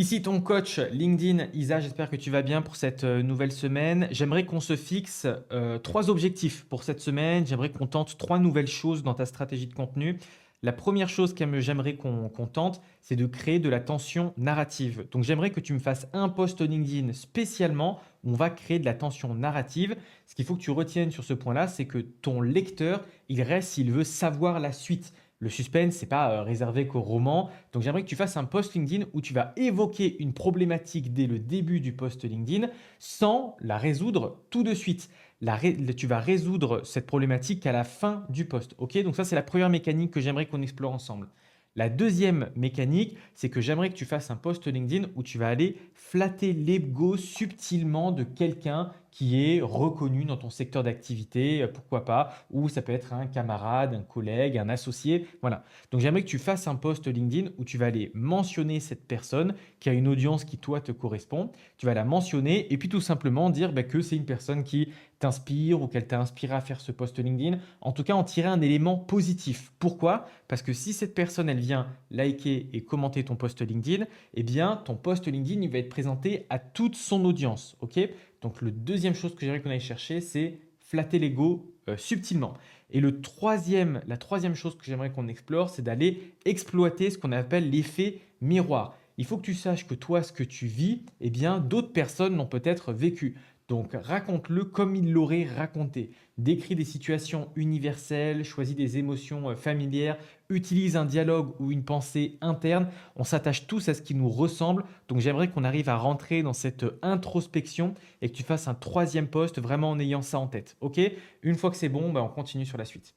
Ici ton coach LinkedIn, Isa, j'espère que tu vas bien pour cette nouvelle semaine. J'aimerais qu'on se fixe trois objectifs pour cette semaine. J'aimerais qu'on tente trois nouvelles choses dans ta stratégie de contenu. La première chose j'aimerais qu'on tente, c'est de créer de la tension narrative. Donc j'aimerais que tu me fasses un post LinkedIn spécialement où on va créer de la tension narrative. Ce qu'il faut que tu retiennes sur ce point-là, c'est que ton lecteur, il reste s'il veut savoir la suite. Le suspense, c'est pas réservé qu'au roman. Donc j'aimerais que tu fasses un post LinkedIn où tu vas évoquer une problématique dès le début du post LinkedIn sans la résoudre tout de suite. Tu vas résoudre cette problématique à la fin du post. Ok, donc ça, c'est la première mécanique que j'aimerais qu'on explore ensemble. La deuxième mécanique, c'est que j'aimerais que tu fasses un post LinkedIn où tu vas aller flatter l'ego subtilement de quelqu'un qui est reconnu dans ton secteur d'activité, pourquoi pas, ou ça peut être un camarade, un collègue, un associé, voilà. Donc j'aimerais que tu fasses un post LinkedIn où tu vas aller mentionner cette personne qui a une audience qui toi te correspond, tu vas la mentionner et puis tout simplement dire que c'est une personne qui t'inspire ou qu'elle t'a inspiré à faire ce post LinkedIn. En tout cas, en tirer un élément positif. Pourquoi? Parce que si cette personne, elle vient liker et commenter ton post LinkedIn, eh bien, ton post LinkedIn, il va être présenté à toute son audience. Ok? Donc, le deuxième chose que j'aimerais qu'on aille chercher, c'est flatter l'ego subtilement. Et la troisième chose que j'aimerais qu'on explore, c'est d'aller exploiter ce qu'on appelle l'effet miroir. Il faut que tu saches que toi, ce que tu vis, eh bien, d'autres personnes l'ont peut-être vécu. Donc, raconte-le comme il l'aurait raconté. Décris des situations universelles, choisis des émotions familières, utilise un dialogue ou une pensée interne. On s'attache tous à ce qui nous ressemble. Donc, j'aimerais qu'on arrive à rentrer dans cette introspection et que tu fasses un troisième post vraiment en ayant ça en tête. Ok? Une fois que c'est bon, on continue sur la suite.